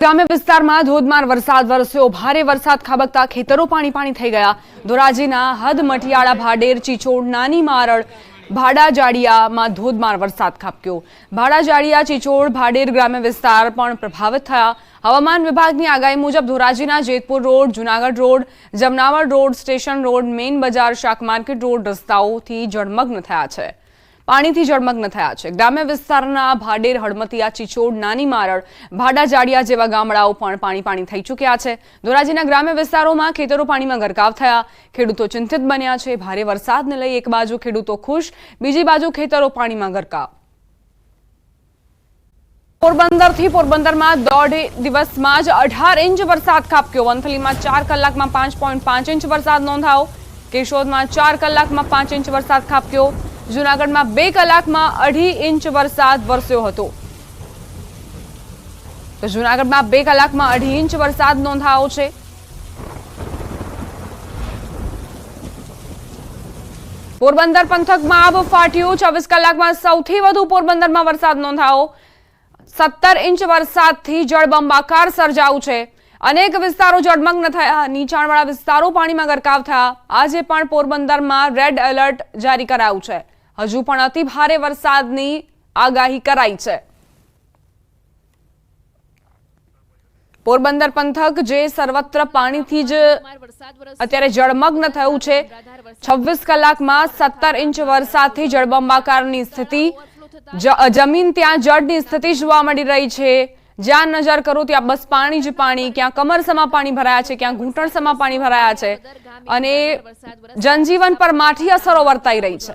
ગ્રામ્ય વિસ્તારમાં ધોધમાર વરસાદ વરસ્યો। ભારે વરસાદ ખાબકતા ખેતરો પાણી થઈ ગયા। ધોરાજીના હદ મઠિયાળા ભાડેર ચીચોડ નાની મારળ ભાડા જાડિયામાં ધોધમાર વરસાદ ખાબક્યો। ભાડા જાડિયા ચીચોડ ભાડેર ગ્રામ્ય વિસ્તાર પણ પ્રભાવિત થયા। હવામાન વિભાગની આગાહી મુજબ ધોરાજીના Jetpur road, Junagadh road, Jamnavad road, station road, main બજાર, શાક માર્કેટ રોડ રસ્તાઓથી જળમગ્ન થયા છે। પાણીથી જળમગ્ન થયા છે। ગ્રામ્ય વિસ્તારના ભાડેર, હળમતિયા, ચીચોડ, નાની મારળ, ભાડા જાડિયા જેવા ગામડાઓ પણ પાણી થઈ ચૂક્યા છે। ધોરાજીના ગ્રામ્ય વિસ્તારોમાં ખેતરો પાણીમાં ગરકાવ થયા। ખેડૂતો ચિંતિત બન્યા છે। ભારે વરસાદને લઈ એક બાજુ ખેડૂતો ખુશ, બીજી બાજુ ખેતરો પાણીમાં ગરકાવ। પોરબંદરમાં 1.5 દિવસમાં જ 18 ઇંચ વરસાદ ખાબક્યો। વંથલીમાં 4 કલાકમાં 5.5 ઇંચ વરસાદ નોંધાયો। કેશોદમાં 4 કલાકમાં 5 ઇંચ વરસાદ ખાબક્યો। જૂનાગઢમાં 2 કલાકમાં 2.5 ઇંચ વરસાદ વરસ્યો હતો। તો જૂનાગઢમાં 2 કલાકમાં 2.5 ઇંચ વરસાદ નોંધાયો છે। પોરબંદર પંથકમાં આબ ફાટ્યું। 24 કલાકમાં સૌથી વધુ પોરબંદરમાં વરસાદ નોંધાયો। 17 ઇંચ વરસાદથી જળબંબાકાર સર્જાયું છે। અનેક વિસ્તારો જળમગ્ન થયા। નીચાણવાળા વિસ્તારો પાણીમાં ગરકાવ થયા। આજે પણ પોરબંદરમાં રેડ એલર્ટ જારી કરાયું છે। હજુ પણ અતિ ભારે વરસાદની આગાહી કરાઈ છે। પોરબંદર પંથક જે સર્વત્ર પાણીથી જ અત્યારે જળમગ્ન થયું છે। 26 કલાકમાં 17 ઇંચ વરસાદથી જળબંબાકારની સ્થિતિ, જમીન ત્યાં જળની સ્થિતિ જોવા મળી રહી છે। જ્યાં નજર કરો ત્યાં બસ પાણી જ પાણી। ક્યાં કમરસમાં પાણી ભરાયા છે, ક્યાં ઘૂંટણસમાં પાણી ભરાયા છે અને જનજીવન પર માઠી અસરો વર્તાઈ રહી છે।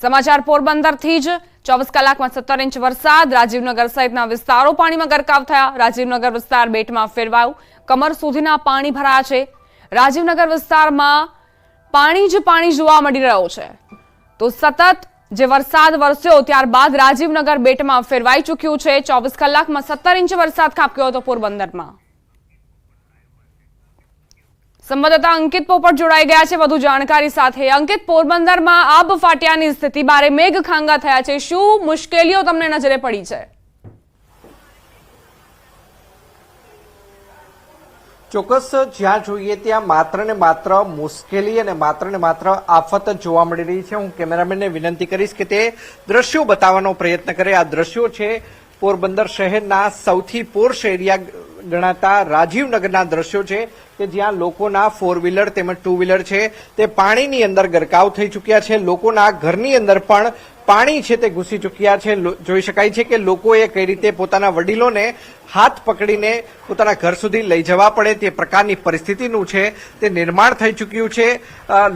સમાચાર પોરબંદરથી જ 24 કલાકમાં 17 ઇંચ વરસાદ। રાજીવનગર સહિતના વિસ્તારો પાણીમાં ગરકાવ થયા। રાજીવનગર વિસ્તાર બેટમાં ફેરવાયું। કમર સુધીના પાણી ભરાયા છે। રાજીવનગર વિસ્તારમાં પાણી જ પાણી જોવા મળી રહ્યો છે। તો સતત જે વરસાદ વરસ્યો ત્યારબાદ રાજીવનગર બેટમાં ફેરવાઈ ચૂક્યું છે। 24 કલાકમાં 17 ઇંચ વરસાદ ખાબક્યો હતો પોરબંદરમાં। સંવાદદાતા અંકિત પોપટ જોડાઈ ગયા છે વધુ જાણકારી સાથે। અંકિત, પોરબંદરમાં આબ ફાટ્યાની સ્થિતિ, બારે મેઘ ખાંગા થયા છે, શું મુશ્કેલીઓ તમને નજરે પડી છે? ચોક્કસ, જ્યાં જોઈએ ત્યાં માત્ર ને માત્ર મુશ્કેલી અને માત્ર ને માત્ર આફત જ જોવા મળી રહી છે। હું કેમેરામેનને વિનંતી કરીશ કે તે દ્રશ્યો બતાવવાનો પ્રયત્ન કરે। આ દ્રશ્યો છે પોરબંદર શહેરના સૌથી પોર્શ એરિયા ગણાતા રાજીવનગરના દ્રશ્યો છે કે જ્યાં લોકોના 4 વ્હીલર તેમજ 2 વ્હીલર છે તે પાણીની અંદર ગરકાવ થઈ ચૂક્યા છે। લોકોના ઘરની અંદર પણ પાણી છે તે ઘૂસી ચૂક્યા છે। જોઈ શકાય છે કે લોકોએ કઈ રીતે પોતાના વડીલોને હાથ પકડીને પોતાના ઘર સુધી લઈ જવા પડે તે પ્રકારની પરિસ્થિતિનું છે તે નિર્માણ થઈ ચૂક્યું છે।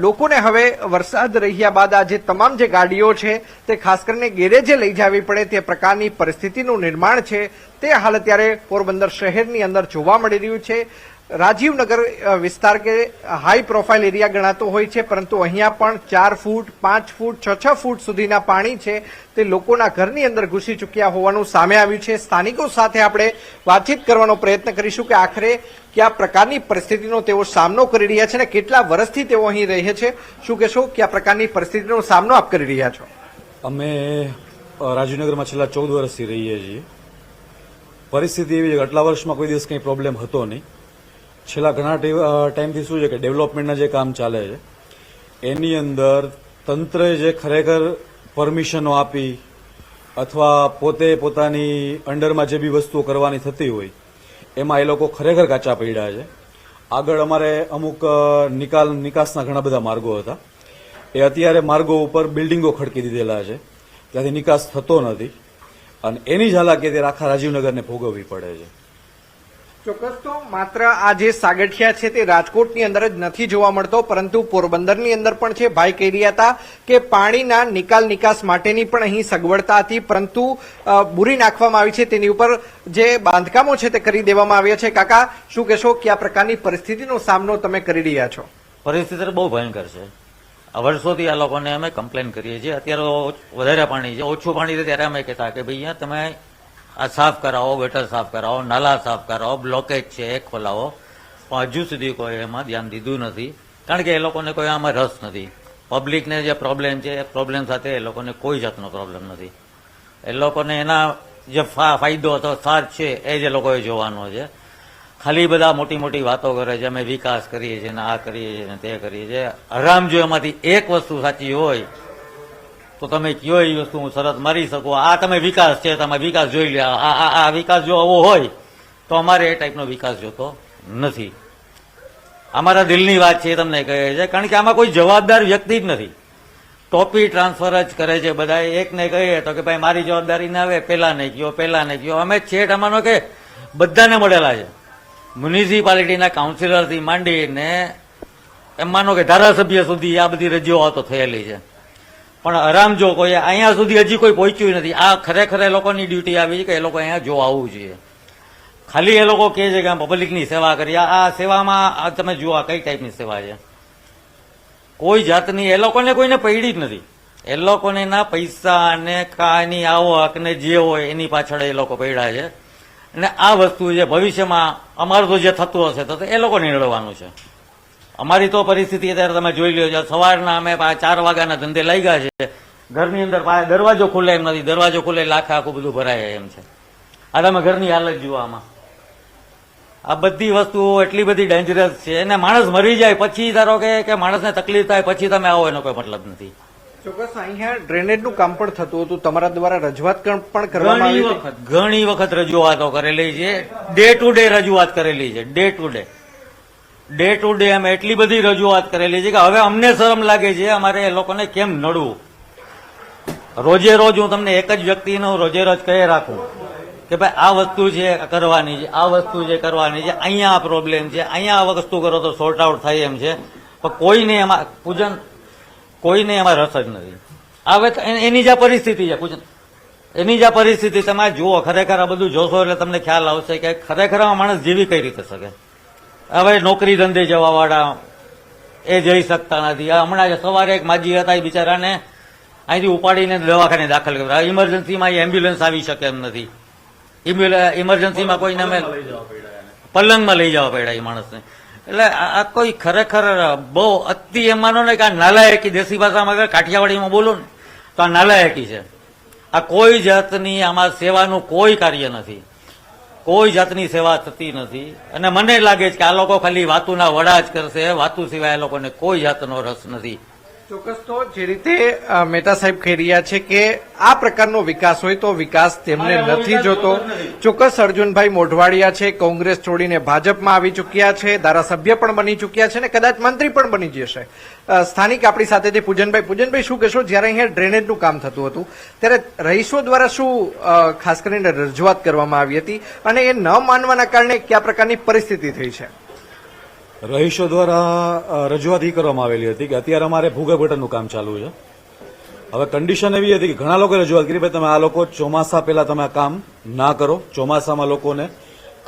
લોકોને હવે વરસાદ રહ્યા બાદ આ જે તમામ જે ગાડીઓ છે તે ખાસ કરીને ગેરેજે લઈ જવી પડે તે પ્રકારની પરિસ્થિતિનું નિર્માણ છે તે હાલ અત્યારે પોરબંદર શહેરની અંદર જોવા મળી રહ્યું છે। રાજીવનગર વિસ્તાર કે હાઈ પ્રોફાઇલ એરિયા ગણાતો હોય છે, પરંતુ અહીંયા પણ 4 ફૂટ, 5 ફૂટ, 6 ફૂટ સુધીના પાણી છે તે લોકોના ઘરની અંદર ઘૂસી ચૂક્યા હોવાનું સામે આવ્યું છે। સ્થાનિકો સાથે આપણે વાતચીત કરવાનો પ્રયત્ન કરીશું કે આખરે કયા પ્રકારની પરિસ્થિતિનો તેઓ સામનો કરી રહ્યા છે અને કેટલા વર્ષથી તેઓ અહીં રહે છે। શું કહેશો, કયા પ્રકારની પરિસ્થિતિનો સામનો આપ કરી રહ્યા છો? અમે રાજીવનગરમાં છેલ્લા 14 વર્ષથી રહીએ છીએ। પરિસ્થિતિ એવી છે કે આટલા વર્ષમાં કોઈ દિવસ કંઈ પ્રોબ્લેમ હતો નહીં। છેલ્લા ઘણા ટાઈમથી શું છે કે ડેવલપમેન્ટના જે કામ ચાલે છે એની અંદર તંત્રએ જે ખરેખર પરમિશનો આપી અથવા પોતે પોતાની અંડરમાં જે બી વસ્તુઓ કરવાની થતી હોય એમાં એ લોકો ખરેખર કાચા પડ્યા છે। આગળ અમારે અમુક નિકાસના ઘણા બધા માર્ગો હતા, એ અત્યારે માર્ગો ઉપર બિલ્ડિંગો ખડકી દીધેલા છે, ત્યાંથી નિકાસ થતો નથી અને એની જ હાલાકી અત્યારે આખા રાજીવનગરને ભોગવવી પડે છે। ચોક્કસ, તો માત્ર આ જે સાગઠિયા છે તે રાજકોટની અંદર જ નથી જોવા મળતો, પરંતુ પોરબંદરની અંદર પણ છે। ભાઈ કહી રહ્યા હતા કે પાણીના નિકાસ માટેની પણ અહીં સગવડતા હતી, પરંતુ બુરી નાખવામાં આવી છે, તેની ઉપર જે બાંધકામો છે તે કરી દેવામાં આવ્યા છે। કાકા, શું કહેશો, કયા પ્રકારની પરિસ્થિતિનો સામનો તમે કરી રહ્યા છો? પરિસ્થિતિ બહુ ભયંકર છે। આ વર્ષોથી આ લોકોને અમે કમ્પ્લેન કરીએ છીએ। અત્યારે વધારે પાણી છે, ઓછું પાણી છે ત્યારે અમે કહેતા કે ભાઈ તમે આ સાફ કરાવો, ગટર સાફ કરાવો, નાલા સાફ કરાવો, બ્લોકેજ છે એ ખોલાવો, પણ હજુ સુધી કોઈ એમાં ધ્યાન દીધું નથી, કારણ કે એ લોકોને કોઈ આમાં રસ નથી। પબ્લિકને જે પ્રોબ્લેમ છે એ પ્રોબ્લેમ સાથે એ લોકોને કોઈ જાતનો પ્રોબ્લેમ નથી। એ લોકોને એના જે ફાયદો અથવા સાથ છે એ જ લોકોએ જોવાનો છે. ખાલી બધા મોટી મોટી વાતો કરે છે, અમે વિકાસ કરીએ છીએ ને આ કરીએ છીએ ને તે કરીએ છીએ. આરામ જો એમાંથી એક વસ્તુ સાચી હોય તો તમે કયો એ વસ્તુ હું શરત મારી શકું, આ તમે વિકાસ છે, તમે વિકાસ જોઈ લે, આ વિકાસ જો આવો હોય તો અમારે એ ટાઈપનો વિકાસ જોતો નથી. અમારા દિલની વાત છે એ તમને કહે છે, કારણ કે આમાં કોઈ જવાબદાર વ્યક્તિ જ નથી. ટોપી ટ્રાન્સફર જ કરે છે બધા. એકને કહીએ તો કે ભાઈ મારી જવાબદારી ના આવે, પેલા નહીં ગયો, પેલા નહીં ગયો. અમે છેટ અમાનો કે બધાને મળેલા છે, મ્યુનિસિપાલિટીના કાઉન્સિલરથી માંડીને એમ માનો કે ધારાસભ્ય સુધી આ બધી રજૂઆતો થયેલી છે. પણ આરામ જો કોઈ અહીંયા સુધી હજી કોઈ પહોંચ્યું નથી. આ ખરેખર એ લોકોની ડ્યુટી આવી છે કે એ લોકો અહીંયા જો આવવું જોઈએ. ખાલી એ લોકો કહે છે કે પબ્લિકની સેવા કરી. આ સેવામાં તમે જુઓ કઈ ટાઈપની સેવા છે. કોઈ જાતની એ લોકોને કોઈને પૈડી જ નથી. એ લોકોને ના પૈસા ને કાની આવક ને જે હોય એની પાછળ એ લોકો પડ્યા છે. અને આ વસ્તુ છે ભવિષ્યમાં અમારું તો જે થતું હશે તો એ લોકોને લડવાનું છે. અમારી તો પરિસ્થિતિ અત્યારે તમે જોઈ લો છો. સવારના અમે 4 વાગ્યાના ધંધે લઈ ગયા છે. ઘરની અંદર દરવાજો ખુલે એમ નથી. દરવાજો ખુલે લાખે આખું બધું ભરાય એમ છે. આ તમે ઘરની હાલત જુઓ. આમાં આ બધી વસ્તુઓ એટલી બધી ડેન્જરસ છે. અને માણસ મરી જાય પછી ધારો કે માણસને તકલીફ થાય પછી તમે આવો એનો કોઈ મતલબ નથી. ચોક્કસ અહીંયા ડ્રેનેજનું કામ પણ થતું હતું, તમારા દ્વારા રજૂઆત પણ કરવામાં આવી હતી. ઘણી વખત રજૂઆતો કરેલી છે. ડે ટુ ડે રજૂઆત કરેલી છે. ડે ટુ ડે અમે એટલી બધી રજૂઆત કરેલી છે કે હવે અમને શરમ લાગે છે અમારે એ લોકોને કેમ નડવું. રોજે રોજ હું તમને એક જ વ્યક્તિનું રોજે રોજ કહી રાખું કે ભાઈ આ વસ્તુ છે કરવાની છે, આ વસ્તુ છે કરવાની છે, અહીંયા આ પ્રોબ્લેમ છે, અહીંયા આ વસ્તુ કરો તો સોર્ટ આઉટ થાય એમ છે. પણ કોઈને એમાં કોઈને એમાં રસ જ નથી. હવે એની જે પરિસ્થિતિ છે એની જે પરિસ્થિતિ તમે જુઓ, ખરેખર આ બધું જોશો એટલે તમને ખ્યાલ આવશે કે ખરેખર આ માણસ જીવી કઈ રીતે શકે. હવે નોકરી ધંધે જવા વાળા એ જઈ શકતા નથી. હમણાં સવારે એક માજી હતા, એ બિચારાને અહીંથી ઉપાડીને દવાખાને દાખલ કર્યા. ઇમરજન્સીમાં એમ્બ્યુલન્સ આવી શકે એમ નથી. ઇમરજન્સીમાં કોઈને અમે પલંગમાં લઈ જવા પડ્યા એ માણસને. એટલે આ કોઈ ખરેખર બહુ અતિ એમ માનો ને કે આ નાલાયકી, દેશી ભાષામાં કાઠિયાવાડીમાં બોલો ને તો આ નાલાયકી છે. આ કોઈ જાતની આમાં સેવાનું કોઈ કાર્ય નથી. કોઈ જાતની સેવા થતી નથી. અને મને લાગે છે કે આ લોકો ખાલી વાતુના વડા જ કરશે. વાતું સિવાય આ લોકોને કોઈ જાતનો રસ નથી. ચોક્કસ. તો જે રીતે મહેતા સાહેબ કહી રહ્યા છે કે આ પ્રકારનો વિકાસ હોય તો વિકાસ તેમને નથી જોતો. ચોક્કસ. અર્જુનભાઈ મોઢવાડિયા છે, કોંગ્રેસ છોડીને ભાજપમાં આવી ચૂક્યા છે, ધારાસભ્ય પણ બની ચૂક્યા છે અને કદાચ મંત્રી પણ બની જશે. સ્થાનિક આપણી સાથે છે પૂજનભાઈ, શું કહેશો? જયારે અહીંયા ડ્રેનેજનું કામ થતું હતું ત્યારે રહીશો દ્વારા શું ખાસ કરીને રજૂઆત કરવામાં આવી હતી અને એ ન માનવાના કારણે કયા પ્રકારની પરિસ્થિતિ થઈ છે? રહીશો દ્વારા રજૂઆત એ કરવામાં આવેલી હતી કે અત્યારે અમારે ભૂગર્ભ ગટરનું કામ ચાલુ છે. હવે કન્ડિશન એવી હતી કે ઘણા લોકોએ રજૂઆત કરી ભાઈ તમે આ લોકો ચોમાસા પહેલા તમે આ કામ ના કરો. ચોમાસામાં લોકોને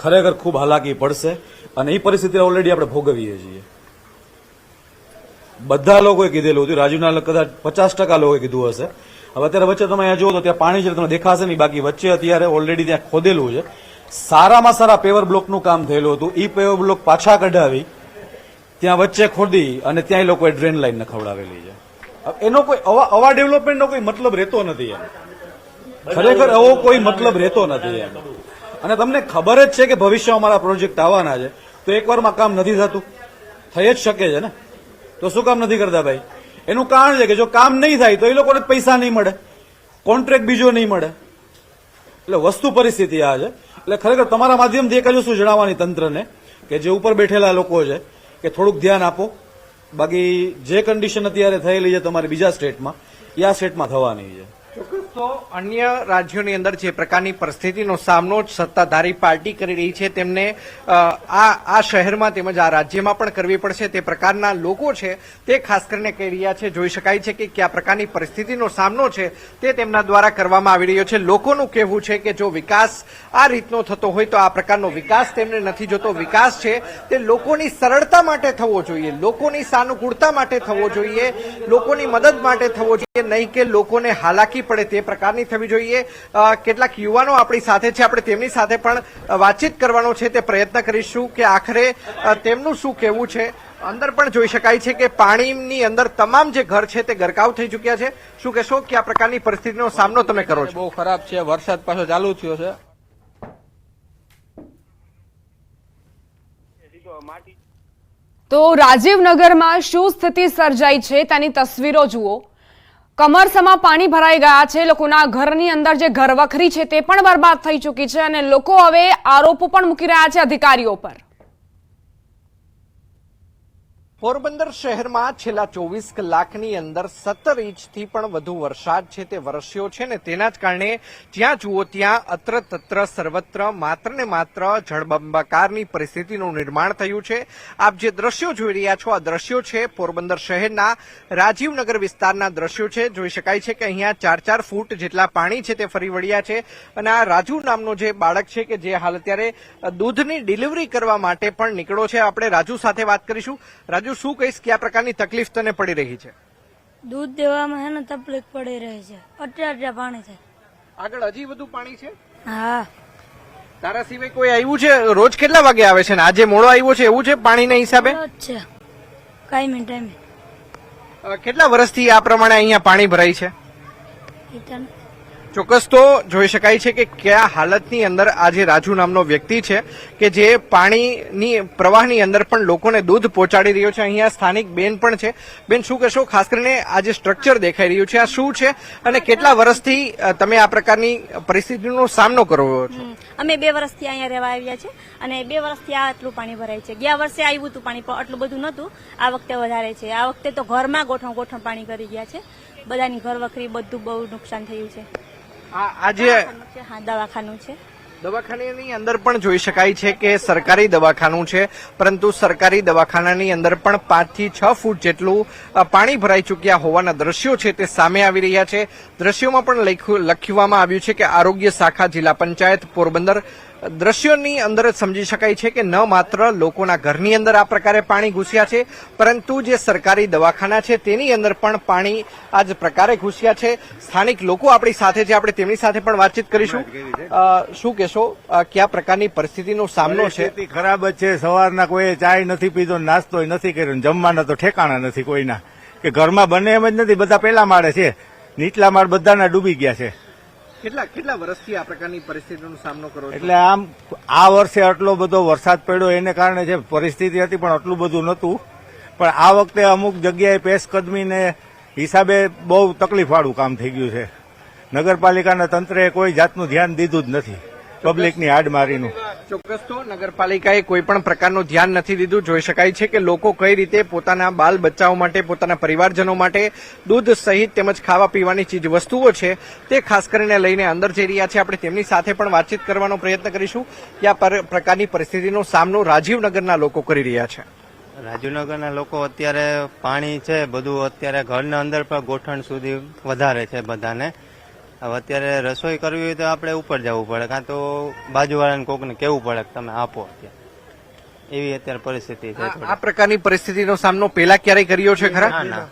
ખરેખર ખૂબ હાલાકી પડશે અને એ પરિસ્થિતિ ઓલરેડી આપણે ભોગવીએ છીએ. બધા લોકોએ કીધેલું હતું. રાજીવના કદાચ 50% લોકોએ કીધું હશે. હવે અત્યારે વચ્ચે તમે અહીંયા જુઓ તો ત્યાં પાણી છે, તમને દેખાશે નહીં. બાકી વચ્ચે અત્યારે ઓલરેડી ત્યાં ખોદેલું છે. સારામાં સારા પેવર બ્લોકનું કામ થયેલું હતું. એ પેવર બ્લોક પાછા કઢાવી ત્યાં વચ્ચે ખોદી અને ત્યાં લોકોએ ડ્રેન લાઈન નખવડાવેલી છે. એનો કોઈ આવા ડેવલપમેન્ટનો કોઈ મતલબ રહેતો નથી એમ. ખરેખર આવો કોઈ મતલબ રહેતો નથી એમ. અને તમને ખબર જ છે કે ભવિષ્યમાં અમારા પ્રોજેક્ટ આવવાના છે તો એકવારમાં કામ નથી થતું. થઈ જ શકે છે ને, તો શું કામ નથી કરતા ભાઈ? એનું કારણ છે કે જો કામ નહીં થાય તો એ લોકોને પૈસા નહીં મળે, કોન્ટ્રાક્ટ બીજો નહીં મળે. એટલે વસ્તુ પરિસ્થિતિ આ છે. એટલે ખરેખર તમારા માધ્યમથી એક જ વસ્તુ જણાવવાની તંત્રને કે જે ઉપર બેઠેલા લોકો છે કે થોડુંક ધ્યાન આપો. બાકી જે કન્ડિશન અત્યારે થયેલી છે તમારી બીજા સ્ટેટમાં એ આ સ્ટેટમાં થવાની છે. ચોક્કસ. તો અન્ય રાજ્યોની અંદર જે પ્રકારની પરિસ્થિતિનો સામનો સત્તાધારી પાર્ટી કરી રહી છે તેમને આ શહેરમાં તેમજ આ રાજ્યમાં પણ કરવી પડશે. તે પ્રકારના લોકો છે તે ખાસ કરીને કહી રહ્યા છે. જોઈ શકાય છે કે કયા પ્રકારની પરિસ્થિતિનો સામનો છે તે તેમના દ્વારા કરવામાં આવી રહ્યો છે. લોકોનું કહેવું છે કે જો વિકાસ આ રીતનો થતો હોય તો આ પ્રકારનો વિકાસ તેમને નથી જોતો. વિકાસ છે તે લોકોની સરળતા માટે થવો જોઈએ, લોકોની સાનુકૂળતા માટે થવો જોઈએ, લોકોની મદદ માટે થવો જોઈએ, નહીં કે લોકોને હાલાકી પડે તે પ્રકારની થવી જોઈએ. કેટલાક યુવાનો આપણી સાથે છે, આપણે તેમની સાથે પણ વાતચીત કરવાનો છે તે પ્રયત્ન કરીશું કે આખરે તેમનું શું કહેવું છે. અંદર પણ જોઈ શકાય છે કે પાણીની અંદર તમામ જે ઘર છે તે ગરકાવ થઈ ચૂક્યા છે. શું કહેશો કે આ પ્રકારની પરિસ્થિતિનો સામનો તમે કરો છો? બહુ ખરાબ છે. વરસાદ પાછો ચાલુ થયો છે. તો રાજીવનગરમાં શું સ્થિતિ સર્જાઈ છે તેની તસવીરો જુઓ. કમરસમાં પાણી ભરાઈ ગયા છે. લોકોના ઘરની અંદર જે ઘરવખરી છે તે પણ બરબાદ થઈ ચૂકી છે અને લોકો હવે આરોપો પણ મૂકી રહ્યા છે અધિકારીઓ પર. પોરબંદર શહેરમાં છેલ્લા 24 કલાકની અંદર 17 ઇંચથી પણ વધુ વરસાદ છે તે વરસ્યો છે ને તેના જ કારણે જ્યાં જુઓ ત્યાં અત્ર તત્ર સર્વત્ર માત્ર ને માત્ર જળબંબાકારની પરિસ્થિતિનું નિર્માણ થયું છે. આપ જે દ્રશ્યો જોઈ રહ્યા છો આ દ્રશ્યો છે પોરબંદર શહેરના રાજીવનગર વિસ્તારના દ્રશ્યો છે. જોઈ શકાય છે કે અહીંયા 4-4 ફૂટ જેટલા પાણી છે તે ફરી વળ્યા છે અને આ રાજુ નામનો જે બાળક છે કે જે હાલ અત્યારે દૂધની ડિલિવરી કરવા માટે પણ નીકળ્યો છે. આપણે રાજુ સાથે વાત કરીશું. રાજુ, શું કહીશ કે આ પ્રકારની તકલીફ તને પડી રહી છે? દૂધ દેવામાં છે ને તકલીફ પડી રહી છે. અત્યારે પાણી છે. આગળ હજી વધુ પાણી છે? હા, તારા સિવાય કોઈ આવ્યું છે? રોજ કેટલા વાગે આવે છે ને આજે મોડો આવ્યો છે એવું છે પાણીના હિસાબે? બરોબર જ છે. કાયમી ટાઈમે કેટલા વર્ષથી આ પ્રમાણે અહીંયા પાણી ભરાય છે? ઈટન ચોક્કસ તો જોઈ શકાય છે કે કયા હાલતની અંદર આજે રાજુ નામનો વ્યક્તિ છે કે જે પાણીની પ્રવાહની અંદર પણ લોકોને દૂધ પહોંચાડી રહ્યો છે. અહીંયા સ્થાનિક બેન પણ છે. બેન, શું કહેશો? ખાસ કરીને આ જે સ્ટ્રક્ચર દેખાઈ રહ્યું છે આ શું છે અને કેટલા વર્ષથી તમે આ પ્રકારની પરિસ્થિતિનો સામનો કરો છો? અમે 2 વર્ષથી અહીંયા રહેવા આવ્યા છે અને 2 વર્ષથી આ આટલું પાણી ભરાય છે. ગયા વર્ષે આવ્યું હતું પાણી પણ આટલું બધું નહોતું. આ વખતે વધારે છે. આ વખતે તો ઘરમાં ગોઠણ પાણી કરી ગયા છે. બધાની ઘર વખરી બધું બહુ નુકસાન થયું છે. આજે હા, દવાખાનું છે. દવાખાનાની અંદર પણ જોઈ શકાય છે કે સરકારી દવાખાનું છે, પરંતુ સરકારી દવાખાનાની અંદર પણ 5 થી 6 ફૂટ જેટલું પાણી ભરાઈ ચૂક્યા હોવાના દ્રશ્યો છે તે સામે આવી રહ્યા છે. દ્રશ્યોમાં પણ લખવામાં આવ્યું છે કે આરોગ્ય શાખા જિલ્લા પંચાયત પોરબંદર. દ્રશ્યોની અંદર જ સમજી શકાય છે કે ન માત્ર લોકોના ઘરની અંદર આ પ્રકારે પાણી ઘૂસ્યા છે, પરંતુ જે સરકારી દવાખાના છે તેની અંદર પણ પાણી આ જ પ્રકારે ઘૂસ્યા છે. સ્થાનિક લોકો આપણી સાથે છે, આપણે તેમની સાથે પણ વાતચીત કરીશું. શું કહેશો, કયા પ્રકારની પરિસ્થિતિનો સામનો છે? પરિસ્થિતિ ખરાબ જ છે. સવારના કોઈ ચાય નથી પીધો, નાસ્તો નથી કર્યો, જમવાના તો ઠેકાણા નથી કોઈના, કે ઘરમાં બને એમ જ નથી. બધા પેલા માળે છે, નીચલા માળ બધાના ડૂબી ગયા છે. કેટલા વર્ષથી આ પ્રકારની પરિસ્થિતિનો સામનો કરો છો? એટલે આમ આ વર્ષે આટલો બધો વરસાદ પડ્યો એને કારણે જે પરિસ્થિતિ હતી પણ આટલું બધું નહોતું. પણ આ વખતે અમુક જગ્યાએ પેશકદમીને હિસાબે બહુ તકલીફવાળું કામ થઈ ગયું છે. નગરપાલિકાના તંત્રએ કોઈ જાતનું ધ્યાન દીધું જ નથી પબ્લિકની હાડમારીનું. ચોક્કસ તો નગરપાલિકાએ કોઈ પણ પ્રકારનું ધ્યાન નથી દીધું. જોઈ શકાય છે કે લોકો કઈ રીતે પોતાના બાલ બચ્ચાઓ માટે, પોતાના પરિવારજનો માટે દૂધ સહિત તેમજ ખાવા પીવાની ચીજ વસ્તુઓ છે તે ખાસ કરીને લઈને અંદર જઈ રહ્યા છે. આપણે તેમની સાથે પણ વાતચીત કરવાનો પ્રયત્ન કરીશું કે આ પ્રકારની પરિસ્થિતિનો સામનો રાજીવનગરના લોકો કરી રહ્યા છે. રાજુનગરના લોકો અત્યારે પાણી છે બધું અત્યારે ઘરના અંદર પણ ગોઠણ સુધી વધારે છે બધાને. હવે અત્યારે રસોઈ કરવી હોય તો આપણે ઉપર જવું પડે, કાં તો બાજુવાળાને કોકને કેવું પડે કે તમે આપો. એવી અત્યારે પરિસ્થિતિ છે. આ પ્રકારની પરિસ્થિતિનો સામનો પેલા ક્યારેય કર્યો છે ખરા? ના,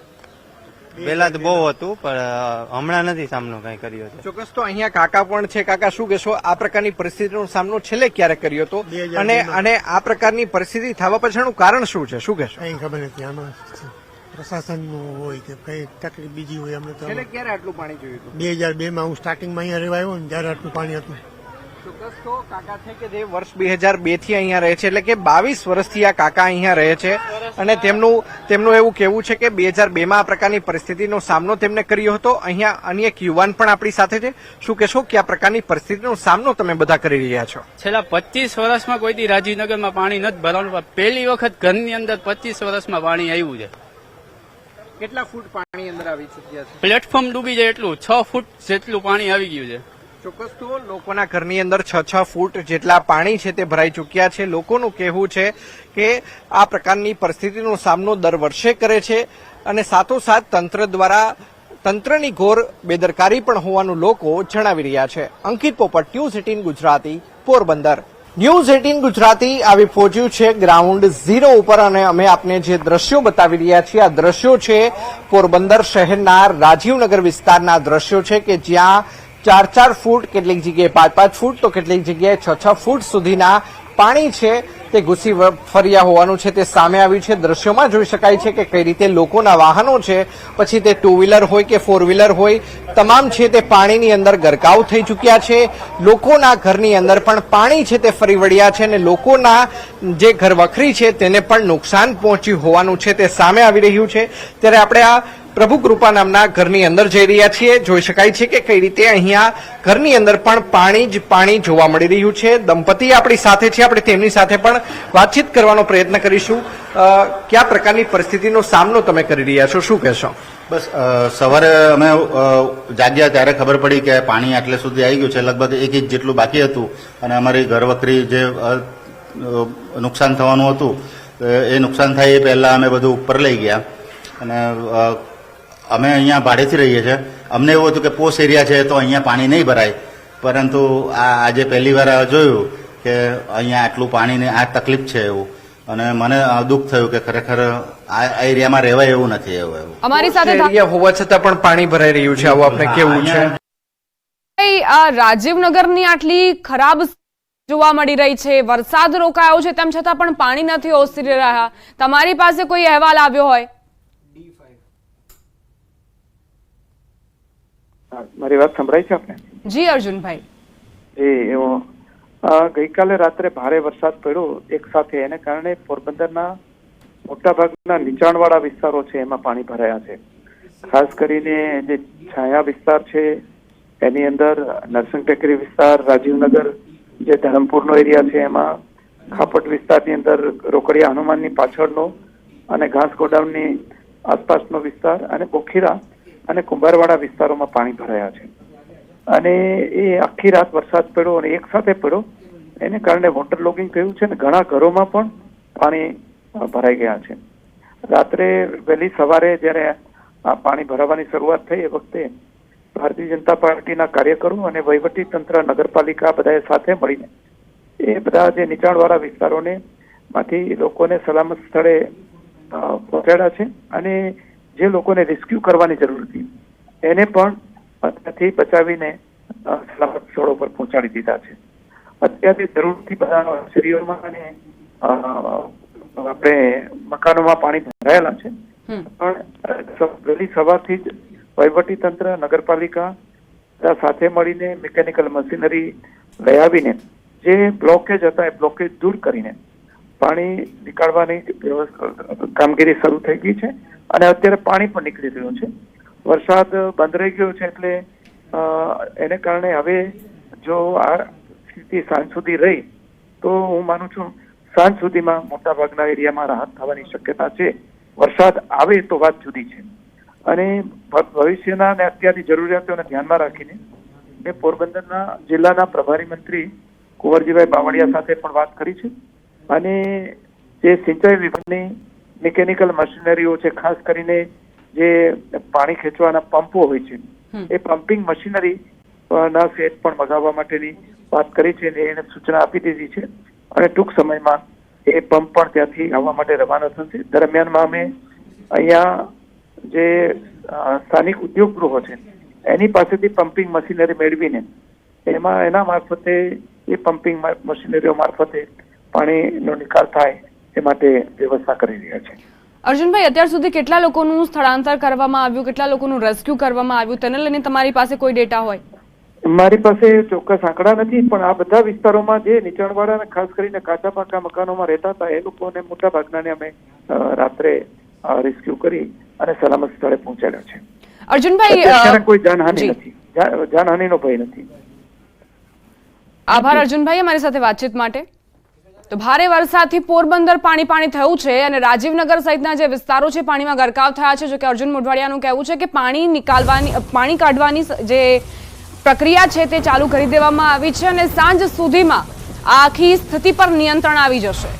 પેલા તો બહુ હતું પણ હમણાં નથી સામનો કઈ કર્યો છે. ચોક્કસ તો અહીંયા કાકા પણ છે. કાકા, શું કહેશો, આ પ્રકારની પરિસ્થિતિનો સામનો છેલ્લે ક્યારે કર્યો હતો અને આ પ્રકારની પરિસ્થિતિ થવા પાછળનું કારણ શું છે? શું કહેશો? કઈ ખબર નથી. આમાં પ્રશાસનનું હોય કે કઈ તકલીફ બીજી હોય. અમને તો છેલ્લે ક્યારે આટલું પાણી જોયું હતું? 2002 હું સ્ટાર્ટિંગમાં અહીંયા રહેવા આવ્યો ને ત્યારે આટલું પાણી હતું. ચોક્કસ તો કાકા છે કે જે વર્ષ 2002 થી અહીંયા રહે છે, એટલે કે 22 વર્ષથી આ કાકા અહીંયા રહે છે અને તેમનું એવું કહેવું છે કે 2002માં આ પ્રકારની પરિસ્થિતિનો સામનો તેમને કર્યો હતો. અહીંયા અન્ય એક યુવાન પણ આપણી સાથે છે. શું કહેશો કે આ પ્રકારની પરિસ્થિતિનો સામનો તમે બધા કરી રહ્યા છો? છેલ્લા 25 વર્ષમાં કોઈથી રાજીવનગરમાં પાણી નથી ભરવાનું. પહેલી વખત ઘરની અંદર 25 વર્ષમાં પાણી આવ્યું છે. કેટલા ફૂટ પાણી અંદર આવી ચૂક્યા છે? પ્લેટફોર્મ ડૂબી જાય એટલું 6 ફૂટ જેટલું પાણી આવી ગયું છે. ચોક્કસ તો લોકોના ઘરની અંદર 6 ફૂટ જેટલા પાણી છે તે ભરાઈ ચૂક્યા છે. લોકોનું કહેવું છે કે આ પ્રકારની પરિસ્થિતિનો સામનો દર વર્ષે કરે છે અને સાથોસાથ તંત્ર દ્વારા તંત્રની ઘોર બેદરકારી પણ હોવાનું લોકો જણાવી રહ્યા છે. અંકિત પોપટ, ન્યૂઝ 18 ગુજરાતી, પોરબંદર. ન્યૂઝ 18 ગુજરાતી આવી પહોંચ્યું છે ગ્રાઉન્ડ ઝીરો ઉપર અને અમે આપને જે દ્રશ્યો બતાવી રહ્યા છીએ આ દ્રશ્યો છે પોરબંદર શહેરના રાજીવનગર વિસ્તારના દ્રશ્યો છે કે જ્યાં 4-4 ફૂટ કેટલીક જગ્યાએ 5-5 ફૂટ તો કેટલીક જગ્યાએ 6-6 ફૂટ સુધીના પાણી છે તે ઘૂસી ફર્યા હોવાનું છે તે સામે આવ્યું છે. દ્રશ્યોમાં જોઈ શકાય છે કે કઈ રીતે લોકોના વાહનો છે પછી તે 2 વ્હીલર હોય કે 4 વ્હીલર હોય તમામ છે તે પાણીની અંદર ગરકાવ થઈ ચૂક્યા છે. લોકોના ઘરની અંદર પણ પાણી છે તે ફરી વળ્યા છે અને લોકોના જે ઘર વખરી છે તેને પણ નુકસાન પહોંચ્યું હોવાનું છે તે સામે આવી રહ્યું છે. ત્યારે આપણે આ પ્રભુ કૃપા નામના ઘરની અંદર જઈ રહ્યા છીએ. જોઈ શકાય છે કે કઈ રીતે અહીંયા ઘરની અંદર પણ પાણી જ પાણી જોવા મળી રહ્યું છે. દંપતી આપણી સાથે છે, આપણે તેમની સાથે પણ વાતચીત કરવાનો પ્રયત્ન કરીશું. કયા પ્રકારની પરિસ્થિતિનો સામનો તમે કરી રહ્યા છો, શું કહેશો? બસ સવારે અમે જાગ્યા ત્યારે ખબર પડી કે પાણી આટલે સુધી આવી ગયું છે. લગભગ 1 ઇંચ જેટલું બાકી હતું અને અમારી ઘર વખરી જે નુકસાન થવાનું હતું એ નુકસાન થાય એ પહેલા અમે બધું ઉપર લઈ ગયા અને અમે અહીંયા ભાડેથી રહીએ છીએ. અમને એવું હતું કે પોશ એરિયા છે તો અહીંયા પાણી નહીં ભરાય, પરંતુ આજે પહેલી વાર જોયું કે અહીંયા આટલું પાણીની આ તકલીફ છે એવું, અને મને દુઃખ થયું કે ખરેખર આ એરિયામાં રહેવાય એવું નથી. એવું અમારી સાથે એરિયા હોવા છતાં પણ પાણી ભરાઈ રહ્યું છે, આવું આપણે કેવું છે? આ રાજીવનગરની આટલી ખરાબ જોવા મળી રહી છે, વરસાદ રોકાયો છે તેમ છતાં પણ પાણી નથી ઓસરી રહ્યા. તમારી પાસે કોઈ અહેવાલ આવ્યો હોય? મારી વાત સંભળાય છે આપને? જી અર્જુનભાઈ. એવો ગઈકાલે રાત્રે ભારે વરસાદ પડ્યો એક સાથે, એને કારણે પોરબંદરના મોટાભાગના નીચાણવાળા વિસ્તારો છે એમાં પાણી ભરાયા છે. ખાસ કરીને જે છાયા વિસ્તાર છે એની અંદર નરસિંહ ટેકરી વિસ્તાર, રાજીવનગર જે ધરમપુરનો એરિયા છે એમાં, ખાપટ વિસ્તારની અંદર રોકડિયા હનુમાનની પાછળનો અને ઘાસ ગોડાઉનની આસપાસનો વિસ્તાર અને બોખીરા અને કુંભારવાડા વિસ્તારોમાં પાણી ભરાયા છે. અને એ આખી રાત વરસાદ પડ્યો અને એક સાથે પડ્યો, એને કારણે વોટર લોગિંગ થયું છે અને ઘણા ઘરોમાં પણ પાણી ભરાઈ ગયા છે. રાત્રે વહેલી સવારે જ્યારે આ પાણી ભરાવાની શરૂઆત થઈ એ વખતે ભારતીય જનતા પાર્ટીના કાર્યકરો અને વહીવટી તંત્ર, નગરપાલિકા બધાએ સાથે મળીને એ બધા જે નીચાણવાળા વિસ્તારોને માંથી લોકોને સલામત સ્થળે પહોંચાડ્યા છે અને જે લોકોને રેસ્ક્યુ કરવાની જરૂર હતી એને પણ ત્યાંથી બચાવીને સલામત સ્થળો પર પહોંચાડી દીધા છે. અત્યારે જરૂરથી બધા નર્સરીઓમાં અને આપણે મકાનોમાં પાણી ભરાયેલા છે, પણ વહેલી સવારથી જ વહીવટી તંત્ર, નગરપાલિકા સાથે મળીને મિકેનિકલ મશીનરી લઈ આવીને જે બ્લોકેજ હતા એ બ્લોકેજ દૂર કરીને પાણી નીકાળવાની કામગીરી શરૂ થઈ ગઈ છે અને અત્યારે પાણી પણ નીકળી રહ્યું છે. વરસાદ બંધ રહી ગયો છે એટલે એને કારણે હવે જો આ સ્થિતિ સાંજ સુધી રહી તો હું માનું છું સાંજ સુધીમાં મોટાભાગના એરિયામાં રાહત થવાની શક્યતા છે. વરસાદ આવે તો વાત જુદી છે. અને ભવિષ્યના અને અત્યારની જરૂરિયાતોને ધ્યાનમાં રાખીને મેં પોરબંદરના જિલ્લાના પ્રભારી મંત્રી કુંવરજીભાઈ બાવળિયા સાથે પણ વાત કરી છે અને જે સિંચાઈ વિભાગની મિકેનિકલ મશીનરીઓ છે, ખાસ કરીને જે પાણી ખેંચવાના પંપો હોય છે એ પમ્પિંગ મશીનરી ના સેટ પણ મગાવવા માટેની વાત કરી છે અને એને સૂચના આપી દીધી છે અને ટૂંક સમયમાં એ પંપ પણ ત્યાંથી આવવા માટે રવાના થશે. દરમિયાનમાં અમે અહીંયા જે સ્થાનિક ઉદ્યોગ ગૃહો છે એની પાસેથી પમ્પિંગ મશીનરી મેળવીને એના મારફતે એ પમ્પિંગ મશીનરીઓ મારફતે પાણીનો નિકાલ થાય એ માટે વ્યવસ્થા કરી રહ્યા છે. અર્જુનભાઈ, અત્યાર સુધી કેટલા લોકોનું સ્થળાંતર કરવામાં આવ્યું, કેટલા લોકોનું રેસ્ક્યુ કરવામાં આવ્યું, તેને લઈને તમારી પાસે કોઈ ડેટા હોય? મારી પાસે ચોક્કસ આંકડા નથી, પણ આ બધા વિસ્તારોમાં જે નીચાણવાળા અને ખાસ કરીને કાચા પાકા મકાનોમાં રહેતા હતા એ લોકોને મોટા ભાગનાને અમે રાત્રે રેસ્ક્યુ કરી અને સલામત સ્થળે પહોંચાડ્યા છે. અર્જુનભાઈ, કોઈ જાનહાનિ નથી, જાનહાનિનો ભય નથી. આભાર અર્જુનભાઈ અમારી સાથે વાતચીત માટે. તો ભારે વરસાદથી પોરબંદર પાણી થયું છે અને રાજીવનગર સહિતના જે વિસ્તારો છે પાણીમાં ગરકાવ થયા છે. જો કે અર્જુન મોઢવાડિયાનું કહેવું છે કે પાણી કાઢવાની જે પ્રક્રિયા છે તે ચાલુ કરી દેવામાં આવી છે અને સાંજ સુધીમાં આખી સ્થિતિ પર નિયંત્રણ આવી જશે.